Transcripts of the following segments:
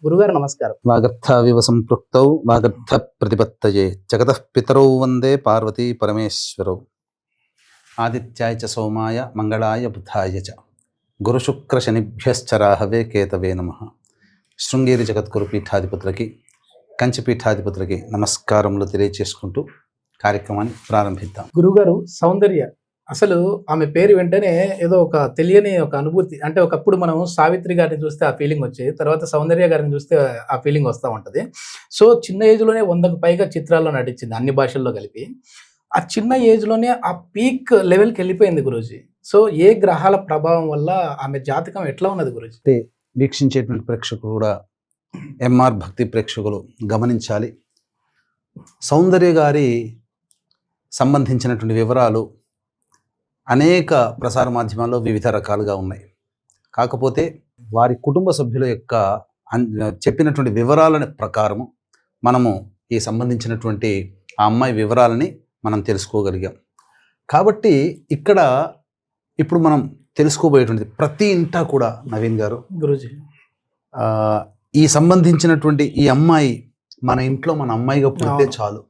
గురుగారు నమస్కారం. వాగర్థావివ సంపృక్తౌ వాగర్థ ప్రతిపత్తయే జగతః పితరౌ వందే పార్వతీ పరమేశ్వరౌ. ఆదిత్యాయ చ సోమాయ మంగళాయ బుధాయ చ గురుశుక్ర శనిభ్యశ్చ రాహవే కేతవే నమః. శృంగేరి జగద్గురు పీఠాధిపతులకి, కంచి పీఠాధిపతులకి నమస్కారములు తెలియచేసుకుంటూ కార్యక్రమాన్ని ప్రారంభిద్దాం. గురుగారు, సౌందర్య అసలు ఆమె పేరు వెంటనే ఏదో ఒక తెలియని ఒక అనుభూతి. అంటే ఒకప్పుడు మనం సావిత్రి గారిని చూస్తే ఆ ఫీలింగ్ వచ్చేది, తర్వాత సౌందర్య గారిని చూస్తే ఆ ఫీలింగ్ వస్తూ ఉంటుంది. సో చిన్న ఏజ్లోనే 100కు పైగా చిత్రాల్లో నటించింది, అన్ని భాషల్లో కలిపి. ఆ చిన్న ఏజ్లోనే ఆ పీక్ లెవెల్కి వెళ్ళిపోయింది గురూజీ. సో ఏ గ్రహాల ప్రభావం వల్ల ఆమె జాతకం ఎట్లా ఉన్నది గురూజీ? అంటే వీక్షించేటువంటి ప్రేక్షకులు కూడా, ఎంఆర్ భక్తి ప్రేక్షకులు గమనించాలి. సౌందర్య గారి సంబంధించినటువంటి వివరాలు అనేక ప్రసార మాధ్యమాల్లో వివిధ రకాలుగా ఉన్నాయి. కాకపోతే వారి కుటుంబ సభ్యుల యొక్క చెప్పినటువంటి వివరాల ప్రకారము మనము ఈ సంబంధించినటువంటి ఆ అమ్మాయి వివరాలని మనం తెలుసుకోగలిగాం. కాబట్టి ఇక్కడ ఇప్పుడు మనం తెలుసుకోబోయేటువంటిది ప్రతి ఇంటా కూడా నవీన్ గారు, గురూజీ, ఈ సంబంధించినటువంటి ఈ అమ్మాయి మన ఇంట్లో మన అమ్మాయిగా పుడితే చాలు,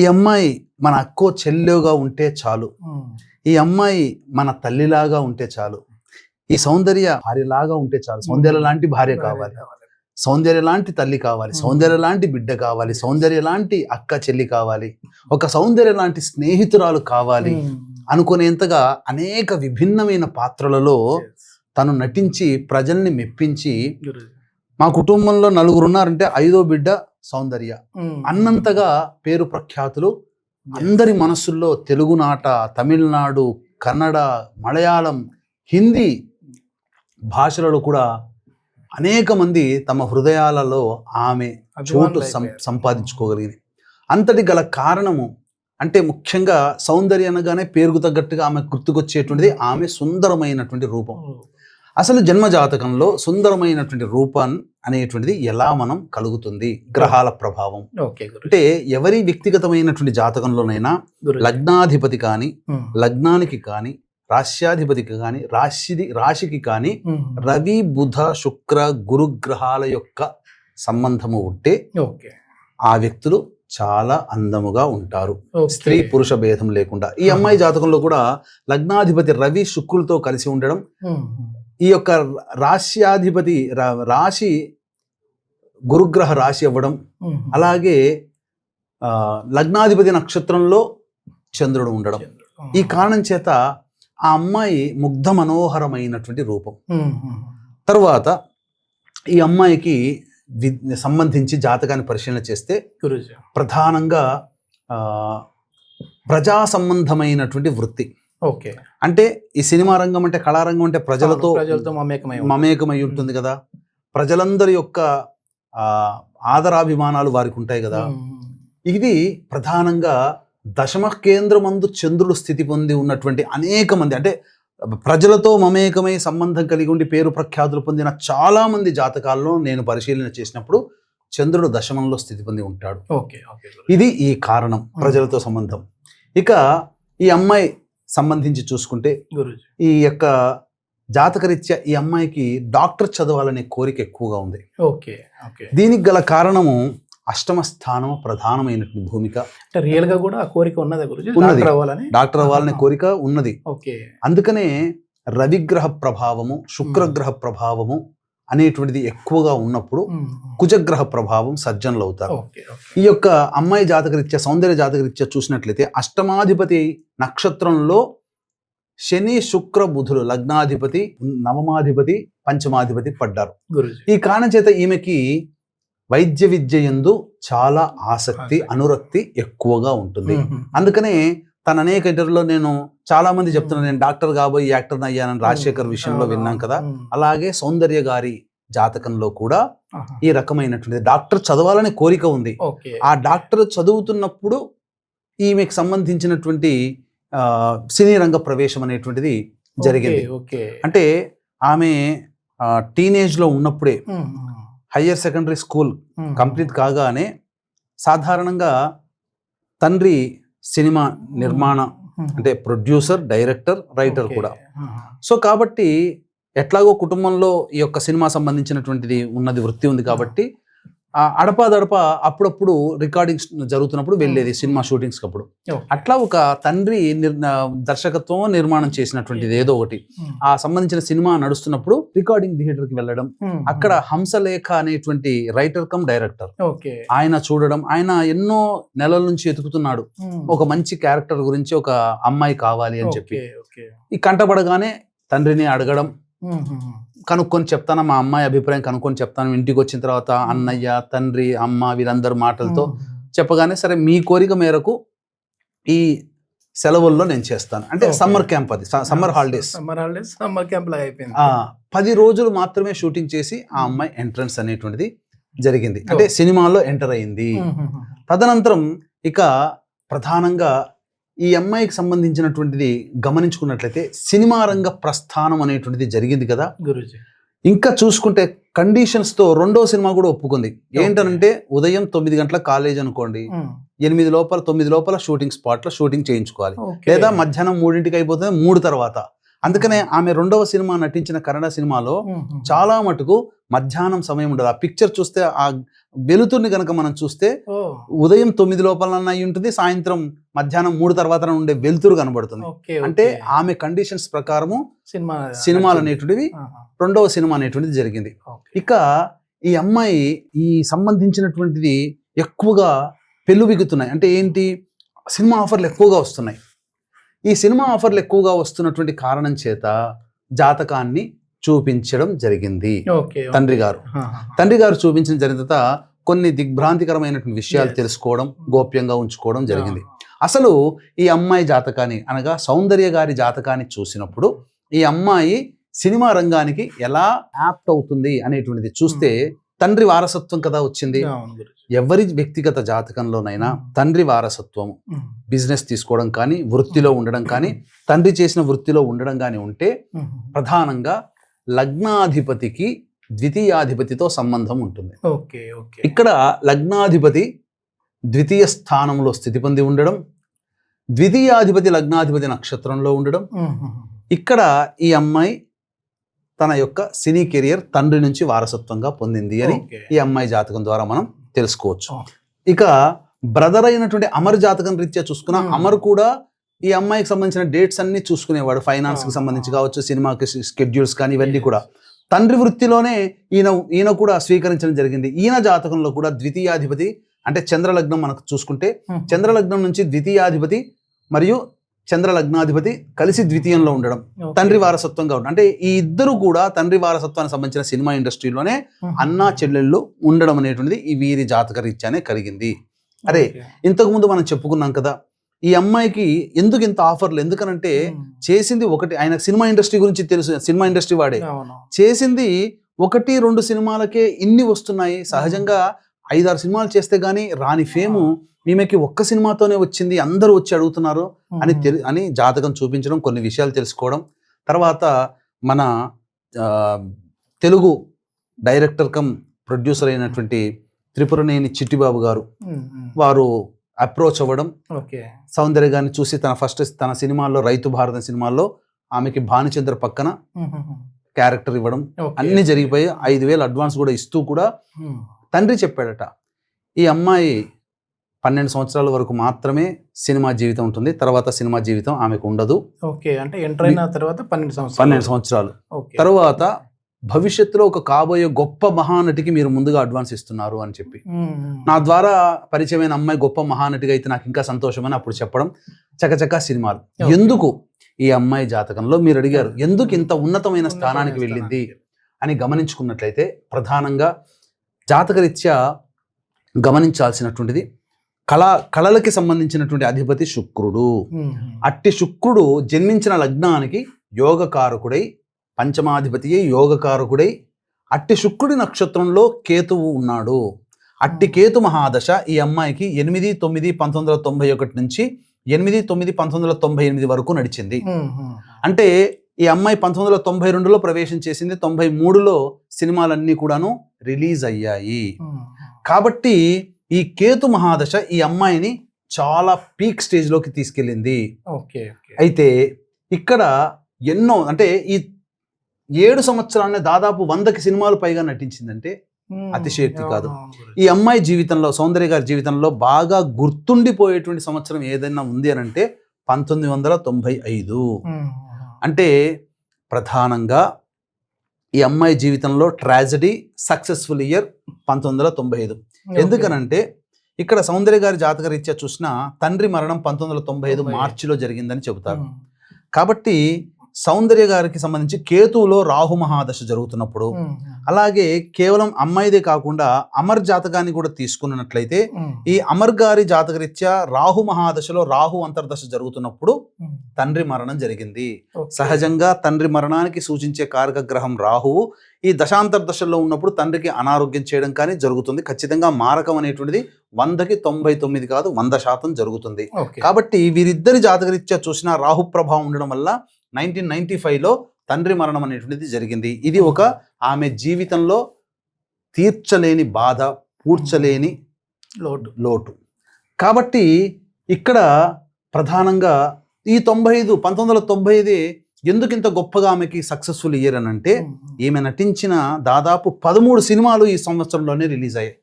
ఈ అమ్మాయి మన అక్కో చెల్లెగా ఉంటే చాలు, ఈ అమ్మాయి మన తల్లిలాగా ఉంటే చాలు, ఈ సౌందర్య భార్యలాగా ఉంటే చాలు. సౌందర్య లాంటి భార్య కావాలి, సౌందర్య లాంటి తల్లి కావాలి, సౌందర్య లాంటి బిడ్డ కావాలి, సౌందర్య లాంటి అక్క చెల్లి కావాలి, ఒక సౌందర్య లాంటి స్నేహితురాలు కావాలి అనుకునేంతగా అనేక విభిన్నమైన పాత్రలలో తను నటించి ప్రజల్ని మెప్పించి, మా కుటుంబంలో 4 ఉన్నారంటే 5వ బిడ్డ సౌందర్య అన్నంతగా పేరు ప్రఖ్యాతులు అందరి మనస్సుల్లో తెలుగునాట, తమిళనాడు, కన్నడ, మలయాళం, హిందీ భాషలలో కూడా అనేక మంది తమ హృదయాలలో ఆమె చోటు సంపాదించుకోగలిగింది. అంతటి గల కారణము అంటే ముఖ్యంగా సౌందర్య అనగానే పేరుకు తగ్గట్టుగా ఆమె గుర్తుకొచ్చేటువంటిది ఆమె సుందరమైనటువంటి రూపం. అసలు జన్మజాతకంలో సుందరమైనటువంటి రూపం అనేటువంటిది ఎలా మనం కలుగుతుంది? గ్రహాల ప్రభావం. అంటే ఎవరి వ్యక్తిగతమైనటువంటి జాతకంలోనైనా లగ్నాధిపతి కానీ, లగ్నానికి కానీ, రాశ్యాధిపతికి కానీ, రాశికి కానీ రవి, బుధ, శుక్ర, గురు గ్రహాల యొక్క సంబంధము ఉంటే ఆ వ్యక్తులు చాలా అందముగా ఉంటారు, స్త్రీ పురుష భేదం లేకుండా. ఈ అమ్మాయి జాతకంలో కూడా లగ్నాధిపతి రవి శుక్రులతో కలిసి ఉండడం, ఈ యొక్క రాశ్యాధిపతి రాశి గురుగ్రహ రాశి అవ్వడం, అలాగే లగ్నాధిపతి నక్షత్రంలో చంద్రుడు ఉండడం, ఈ కారణం చేత ఆ అమ్మాయి ముగ్ధ మనోహరమైనటువంటి రూపం. తరువాత ఈ అమ్మాయికి సంబంధించి జాతకాన్ని పరిశీలన చేస్తే ప్రధానంగా ప్రజా సంబంధమైనటువంటి వృత్తి. అంటే ఈ సినిమా రంగం అంటే, కళారంగం అంటే ప్రజలతో మమేకమై ఉంటుంది కదా, ప్రజలందరి యొక్క ఆదరాభిమానాలు వారికి ఉంటాయి కదా. ఇది ప్రధానంగా దశమ కేంద్రమందు చంద్రుడు స్థితి పొంది ఉన్నటువంటి అనేక మంది, అంటే ప్రజలతో మమేకమై సంబంధం కలిగి ఉండి పేరు ప్రఖ్యాతులు పొందిన చాలా మంది జాతకాల్లో నేను పరిశీలన చేసినప్పుడు చంద్రుడు దశమంలో స్థితి పొంది ఉంటాడు. ఇది ఈ కారణం, ప్రజలతో సంబంధం. ఇక ఈ అమ్మాయి సంబంధించి చూసుకుంటే ఈ యొక్క జాతకరీత్యా ఈ అమ్మాయికి డాక్టర్ చదవాలనే కోరిక ఎక్కువగా ఉంది. దీనికి గల కారణము అష్టమ స్థానం ప్రధానమైనటువంటి భూమిక. రియల్ గా కూడా ఆ కోరిక ఉన్నది, డాక్టర్ అవ్వాలనే కోరిక ఉన్నది. అందుకనే రవిగ్రహ ప్రభావము, శుక్రగ్రహ ప్రభావము అనేటువంటిది ఎక్కువగా ఉన్నప్పుడు కుజగ్రహ ప్రభావం సజ్జనులు అవుతారు. ఈ యొక్క అమ్మాయి జాతకరీత్యా, సౌందర్య జాతకరీత్యా చూసినట్లయితే అష్టమాధిపతి నక్షత్రంలో శని, శుక్ర, బుధులు లగ్నాధిపతి, నవమాధిపతి, పంచమాధిపతి పడ్డారు. ఈ కారణం చేత ఈమెకి వైద్య విద్య యందు చాలా ఆసక్తి, అనురక్తి ఎక్కువగా ఉంటుంది. అందుకనే తన అనేక ఇంటర్వ్యూలో నేను చాలా మంది చెప్తున్నాను, నేను డాక్టర్ కాబోయి యాక్టర్ అయ్యానని రాజశేఖర్ విషయంలో విన్నాం కదా. అలాగే సౌందర్య గారి జాతకంలో కూడా ఈ రకమైనటువంటి డాక్టర్ చదవాలనే కోరిక ఉంది. ఆ డాక్టర్ చదువుతున్నప్పుడు ఈమెకు సంబంధించినటువంటి సినీ రంగ ప్రవేశం అనేటువంటిది జరిగింది. అంటే ఆమె టీనేజ్లో ఉన్నప్పుడే హయ్యర్ సెకండరీ స్కూల్ కంప్లీట్ కాగానే సాధారణంగా తండ్రి సినిమా నిర్మాణ అంటే ప్రొడ్యూసర్, డైరెక్టర్, రైటర్ కూడా. సో కాబట్టి ఎట్లాగో కుటుంబంలో ఈ యొక్క సినిమా సంబంధించినటువంటిది ఉన్నది, వృత్తి ఉంది కాబట్టి అడపాదడప అప్పుడప్పుడు రికార్డింగ్స్ జరుగుతున్నప్పుడు వెళ్ళేది సినిమా షూటింగ్స్ అప్పుడు. అట్లా ఒక తండ్రి దర్శకత్వం నిర్మాణం చేసినటువంటిది ఏదో ఒకటి ఆ సంబంధించిన సినిమా నడుస్తున్నప్పుడు రికార్డింగ్ థియేటర్ కి వెళ్ళడం, అక్కడ హంసలేఖ అనేటువంటి రైటర్ కమ్ డైరెక్టర్ ఆయన చూడడం, ఆయన ఎన్నో నెలల నుంచి ఎతుకుతున్నాడు ఒక మంచి క్యారెక్టర్ గురించి, ఒక అమ్మాయి కావాలి అని చెప్పి. ఈ కంటపడగానే తండ్రిని అడగడం, కనుక్కొని చెప్తాను, మా అమ్మాయి అభిప్రాయం కనుక్కొని చెప్తాను. ఇంటికి వచ్చిన తర్వాత అన్నయ్య, తండ్రి, అమ్మ వీరందరూ మాటలతో చెప్పగానే సరే మీ కోరిక మేరకు ఈ సెలవుల్లో నేను చేస్తాను అంటే సమ్మర్ క్యాంప్, అది సమ్మర్ హాలిడేస్, సమ్మర్ క్యాంప్ లాగా అయిపోయింది. 10 రోజులు మాత్రమే షూటింగ్ చేసి ఆ అమ్మాయి ఎంట్రన్స్ అనేటువంటిది జరిగింది, అంటే సినిమాలో ఎంటర్ అయింది. తదనంతరం ఇక ప్రధానంగా ఈ అమ్మాయికి సంబంధించినటువంటిది గమనించుకున్నట్లయితే సినిమా రంగ ప్రస్థానం అనేటువంటిది జరిగింది కదా గురూజీ. ఇంకా చూసుకుంటే కండిషన్స్ తో రెండో సినిమా కూడా ఒప్పుకుంది. ఏంటంటే ఉదయం 9 గంటల కాలేజ్ అనుకోండి, 8 లోపల 9 లోపల షూటింగ్ స్పాట్ లో షూటింగ్ చేయించుకోవాలి, లేదా మధ్యాహ్నం 3ంటికి అయిపోతుంది 3 తర్వాత. అందుకనే ఆమె రెండవ సినిమా నటించిన కన్నడ సినిమాలో చాలా మటుకు మధ్యాహ్నం సమయం ఉండదు. ఆ పిక్చర్ చూస్తే ఆ వెలుతుర్ని కనుక మనం చూస్తే ఉదయం 9 లోపల అయి ఉంటుంది, సాయంత్రం మధ్యాహ్నం 3 తర్వాత ఉండే వెలుతురు కనబడుతుంది. అంటే ఆమె కండిషన్స్ ప్రకారము సినిమాలు అనేటువంటివి రెండవ సినిమా అనేటువంటిది జరిగింది. ఇక ఈ అమ్మాయి ఈ సంబంధించినటువంటిది ఎక్కువగా పెళ్ళుబిగుతున్నాయి. అంటే ఏంటి, సినిమా ఆఫర్లు ఎక్కువగా వస్తున్నాయి. ఈ సినిమా ఆఫర్లు ఎక్కువగా వస్తున్నటువంటి కారణం చేత జాతకాన్ని చూపించడం జరిగింది తండ్రి గారు చూపించిన జరిగిన కొన్ని దిగ్భ్రాంతికరమైనటువంటి విషయాలు తెలుసుకోవడం, గోప్యంగా ఉంచుకోవడం జరిగింది. అసలు ఈ అమ్మాయి జాతకాన్ని అనగా సౌందర్య గారి జాతకాన్ని చూసినప్పుడు ఈ అమ్మాయి సినిమా రంగానికి ఎలా యాప్ట్ అవుతుంది అనేటువంటిది చూస్తే తండ్రి వారసత్వం కదా వచ్చింది. ఎవరి వ్యక్తిగత జాతకంలోనైనా తండ్రి వారసత్వం, బిజినెస్ తీసుకోవడం కానీ, వృత్తిలో ఉండడం కానీ, తండ్రి చేసిన వృత్తిలో ఉండడం కానీ ఉంటే ప్రధానంగా లగ్నాధిపతికి ద్వితీయాధిపతితో సంబంధం ఉంటుంది. ఇక్కడ లగ్నాధిపతి ద్వితీయ స్థానంలో స్థితి పొంది ఉండడం, ద్వితీయాధిపతి లగ్నాధిపతి నక్షత్రంలో ఉండడం, ఇక్కడ ఈ అమ్మాయి తన యొక్క సినీ కెరియర్ తండ్రి నుంచి వారసత్వంగా పొందింది అని ఈ అమ్మాయి జాతకం ద్వారా మనం తెలుసుకోవచ్చు. ఇక బ్రదర్ అయినటువంటి అమర్ జాతకం రీత్యా చూసుకున్న అమర్ కూడా ఈ అమ్మాయికి సంబంధించిన డేట్స్ అన్ని చూసుకునేవాడు, ఫైనాన్స్ కి సంబంధించి కావచ్చు, సినిమాకి స్కెడ్యూల్స్ కానీ ఇవన్నీ కూడా తండ్రి వృత్తిలోనే ఈయన కూడా స్వీకరించడం జరిగింది. ఈయన జాతకంలో కూడా ద్వితీయాధిపతి అంటే చంద్రలగ్నం మనకు చూసుకుంటే చంద్రలగ్నం నుంచి ద్వితీయాధిపతి మరియు చంద్ర లగ్నాధిపతి కలిసి ద్వితీయంలో ఉండడం, తండ్రి వారసత్వంగా ఉండడం. అంటే ఈ ఇద్దరు కూడా తండ్రి వారసత్వానికి సంబంధించిన సినిమా ఇండస్ట్రీలోనే అన్నా చెల్లెళ్ళు ఉండడం అనేటువంటిది ఈ వీరి జాతక రీత్యానే కలిగింది. అరే ఇంతకుముందు మనం చెప్పుకున్నాం కదా ఈ అమ్మాయికి ఎందుకు ఇంత ఆఫర్లు, ఎందుకనంటే చేసింది ఒకటి, ఆయన సినిమా ఇండస్ట్రీ గురించి తెలుసు, సినిమా ఇండస్ట్రీ వాడే చేసింది 1-2 సినిమాలకే ఇన్ని వస్తున్నాయి. సహజంగా 5-6 సినిమాలు చేస్తే గానీ రాని ఫేము ఈమెకి ఒక్క సినిమాతోనే వచ్చింది, అందరూ వచ్చి అడుగుతున్నారు అని జాతకం చూపించడం, కొన్ని విషయాలు తెలుసుకోవడం. తర్వాత మన తెలుగు డైరెక్టర్ కమ్ ప్రొడ్యూసర్ అయినటువంటి త్రిపురనేని చిట్టిబాబు గారు వారు అప్రోచ్ అవ్వడం, సౌందర్య గారిని చూసి తన సినిమాల్లో రైతు భారత సినిమాల్లో ఆమెకి భానుచంద్ర పక్కన క్యారెక్టర్ ఇవ్వడం అన్ని జరిగిపోయి 5,000 అడ్వాన్స్ కూడా ఇస్తూ కూడా తండ్రి చెప్పాడట ఈ అమ్మాయి 12 సంవత్సరాల వరకు మాత్రమే సినిమా జీవితం ఉంటుంది, తర్వాత సినిమా జీవితం ఆమెకు ఉండదు. అంటే ఎంటర్ అయిన తర్వాత 12 సంవత్సరాలు తర్వాత భవిష్యత్తులో ఒక కాబోయే గొప్ప మహానటికి మీరు ముందుగా అడ్వాన్స్ ఇస్తున్నారు అని చెప్పి, నా ద్వారా పరిచయమైన అమ్మాయి గొప్ప మహానటిగా అయితే నాకు ఇంకా సంతోషమని అప్పుడు చెప్పడం. చకచకా సినిమాలు. ఎందుకు ఈ అమ్మాయి జాతకంలో మీరు అడిగారు ఎందుకు ఇంత ఉన్నతమైన స్థానానికి వెళ్ళింది అని గమనించుకున్నట్లయితే ప్రధానంగా జాతకరీత్యా గమనించాల్సినటువంటిది కళలకి సంబంధించినటువంటి అధిపతి శుక్రుడు. అట్టి శుక్రుడు జన్మించిన లగ్నానికి యోగకారకుడై, పంచమాధిపతి యోగకారకుడై, అట్టి శుక్రుడి నక్షత్రంలో కేతువు ఉన్నాడు. అట్టి కేతు మహాదశ ఈ అమ్మాయికి 8-9-1991 నుంచి 8-9-1998 వరకు నడిచింది. అంటే ఈ అమ్మాయి 1992లో ప్రవేశం చేసింది, 93లో సినిమాలన్నీ కూడాను రిలీజ్ అయ్యాయి. కాబట్టి ఈ కేతు మహాదశ ఈ అమ్మాయిని చాలా పీక్ స్టేజ్లోకి తీసుకెళ్ళింది. అయితే ఇక్కడ ఎన్నో అంటే ఈ 7 సంవత్సరాలనే దాదాపు 100కి సినిమాలు పైగా నటించిందంటే అతిశయోక్తి కాదు. ఈ అమ్మాయి జీవితంలో, సౌందర్య గారి జీవితంలో బాగా గుర్తుండిపోయేటువంటి సంవత్సరం ఏదైనా ఉంది అని అంటే 1995. అంటే ప్రధానంగా ఈ అమ్మాయి జీవితంలో ట్రాజడీ సక్సెస్ఫుల్ ఇయర్ 1995. ఎందుకనంటే ఇక్కడ సౌందర్య గారి జాతక రీత్యా చూసినా తండ్రి మరణం 1995 మార్చిలో జరిగిందని చెబుతారు. కాబట్టి సౌందర్య గారికి సంబంధించి కేతువులో రాహు మహాదశ జరుగుతున్నప్పుడు, అలాగే కేవలం అమ్మాయిదే కాకుండా అమర్ జాతకాన్ని కూడా తీసుకున్నట్లయితే ఈ అమర్ గారి జాతకరీత్యా రాహు మహాదశలో రాహు అంతర్దశ జరుగుతున్నప్పుడు తండ్రి మరణం జరిగింది. సహజంగా తండ్రి మరణానికి సూచించే కారక గ్రహం రాహువు ఈ దశాంతర్దశలో ఉన్నప్పుడు తండ్రికి అనారోగ్యం చేయడం కానీ జరుగుతుంది. ఖచ్చితంగా మారకం అనేటువంటిది 100కి 99 కాదు 100% జరుగుతుంది. కాబట్టి వీరిద్దరి జాతకరీత్యా చూసినా రాహు ప్రభావం ఉండడం వల్ల 1995లో తండ్రి మరణం అనేటువంటిది జరిగింది. ఇది ఒక ఆమె జీవితంలో తీర్చలేని బాధ, పూడ్చలేని లోటు. కాబట్టి ఇక్కడ ప్రధానంగా ఈ 1995 ఎందుకు ఇంత గొప్పగా ఆమెకి సక్సెస్ఫుల్ ఇయర్ అని అంటే, ఈమె నటించిన దాదాపు 13 సినిమాలు ఈ సంవత్సరంలోనే రిలీజ్ అయ్యాయి.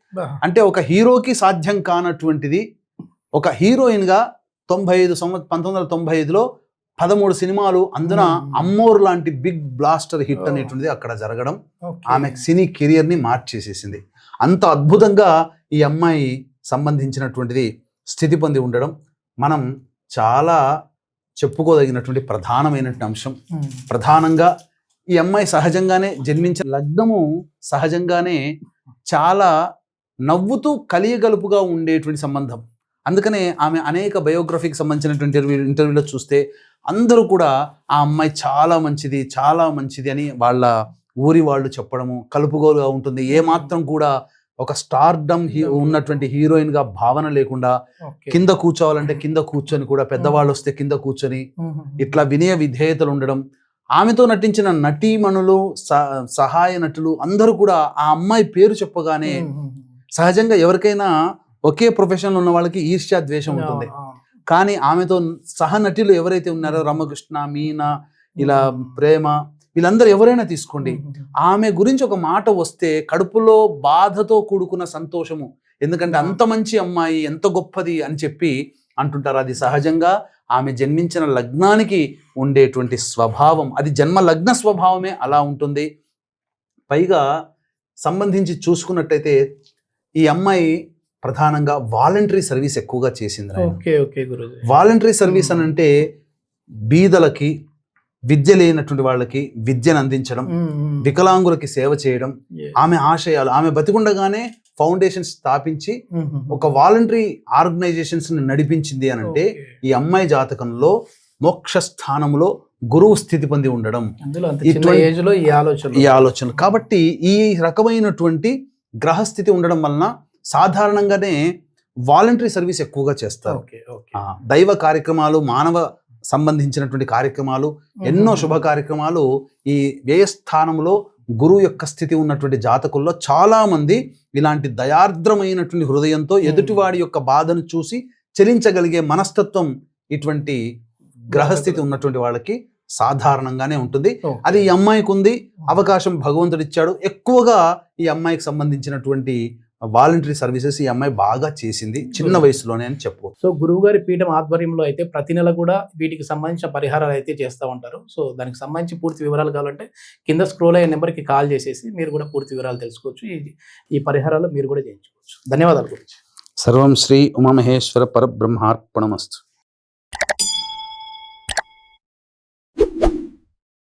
అంటే ఒక హీరోకి సాధ్యం కానటువంటిది ఒక హీరోయిన్గా 1995లో 13 సినిమాలు, అందున అమ్మోర్ లాంటి బిగ్ బ్లాస్టర్ హిట్ అనేటువంటిది అక్కడ జరగడం ఆమె సినీ కెరియర్ని మార్చేసేసింది. అంత అద్భుతంగా ఈ అమ్మాయి సంబంధించినటువంటిది స్థితి పొంది ఉండడం మనం చాలా చెప్పుకోదగినటువంటి ప్రధానమైనటువంటి అంశం. ప్రధానంగా ఈ అమ్మాయి సహజంగానే జన్మించిన లగ్నము సహజంగానే చాలా నవ్వుతూ కలియగలుపుగా ఉండేటువంటి సంబంధం. అందుకనే ఆమె అనేక బయోగ్రఫీకి సంబంధించినటువంటి ఇంటర్వ్యూలో చూస్తే అందరూ కూడా ఆ అమ్మాయి చాలా మంచిది అని వాళ్ళ ఊరి వాళ్ళు చెప్పడము, కలుపుగోలుగా ఉంటుంది. ఏమాత్రం కూడా ఒక స్టార్డమ్ ఉన్నటువంటి హీరోయిన్గా భావన లేకుండా కింద కూర్చోవాలంటే కింద కూర్చొని కూడా, పెద్దవాళ్ళు వస్తే కింద కూర్చొని ఇట్లా వినయ విధేయతలు ఉండడం. ఆమెతో నటించిన నటీమణులు, సహాయ నటులు అందరూ కూడా ఆ అమ్మాయి పేరు చెప్పగానే సహజంగా ఎవరికైనా ఒకే ప్రొఫెషన్లో ఉన్న వాళ్ళకి ఈర్ష్యా ద్వేషం ఉంటుంది. కానీ ఆమెతో సహనటులు ఎవరైతే ఉన్నారో రమకృష్ణ, మీనా, ఇలా ప్రేమ, వీళ్ళందరూ ఎవరైనా తీసుకోండి, ఆమె గురించి ఒక మాట వస్తే కడుపులో బాధతో కూడుకున్న సంతోషము. ఎందుకంటే అంత మంచి అమ్మాయి, ఎంత గొప్పది అని చెప్పి అంటుంటారు. అది సహజంగా ఆమె జన్మించిన లగ్నానికి ఉండేటువంటి స్వభావం, అది జన్మ లగ్న స్వభావమే అలా ఉంటుంది. పైగా సంబంధించి చూసుకున్నట్టయితే ఈ అమ్మాయి ప్రధానంగా వాలంటరీ సర్వీస్ ఎక్కువగా చేసింది. వాలంటరీ సర్వీస్ అని అంటే బీదలకి, విద్య లేనటువంటి వాళ్ళకి విద్యను అందించడం, వికలాంగులకి సేవ చేయడం ఆమె ఆశయాలు. ఆమె బతికుండగానే ఫౌండేషన్ స్థాపించి ఒక వాలంటరీ ఆర్గనైజేషన్స్ నడిపించింది అని అంటే ఈ అమ్మాయి జాతకంలో మోక్ష స్థానంలో గురువు స్థితి పొంది ఉండడం, ఈ ఆలోచన. కాబట్టి ఈ రకమైనటువంటి గ్రహస్థితి ఉండడం వలన సాధారణంగానే వాలంటరీ సర్వీస్ ఎక్కువగా చేస్తారు. దైవ కార్యక్రమాలు, మానవ సంబంధించినటువంటి కార్యక్రమాలు, ఎన్నో శుభ కార్యక్రమాలు ఈ వ్యయస్థానంలో గురువు యొక్క స్థితి ఉన్నటువంటి జాతకుల్లో చాలా మంది ఇలాంటి దయార్ద్రమైనటువంటి హృదయంతో ఎదుటివాడి యొక్క బాధను చూసి చెలించగలిగే మనస్తత్వం ఇటువంటి గ్రహస్థితి ఉన్నటువంటి వాళ్ళకి సాధారణంగానే ఉంటుంది. అది ఈ అమ్మాయికి ఉంది, అవకాశం భగవంతుడు ఇచ్చాడు. ఎక్కువగా ఈ అమ్మాయికి సంబంధించినటువంటి వాలంటరీ సర్వీసెస్ ఈ అమ్మాయి బాగా చేసింది చిన్న వయసులోనే అని చెప్పవచ్చు. సో గురువుగారి పీఠం ఆధ్వర్యంలో అయితే ప్రతి నెల కూడా వీటికి సంబంధించిన పరిహారాలు అయితే చేస్తూ ఉంటారు. సో దానికి సంబంధించి పూర్తి వివరాలు కావాలంటే కింద స్క్రోల్ అయ్యే నెంబర్కి కాల్ చేసేసి మీరు కూడా పూర్తి వివరాలు తెలుసుకోవచ్చు. ఈ పరిహారాలు మీరు కూడా చేయించుకోవచ్చు. ధన్యవాదాలు గురించి. సర్వం శ్రీ ఉమామహేశ్వర పరబ్రహ్మార్పణమస్తు.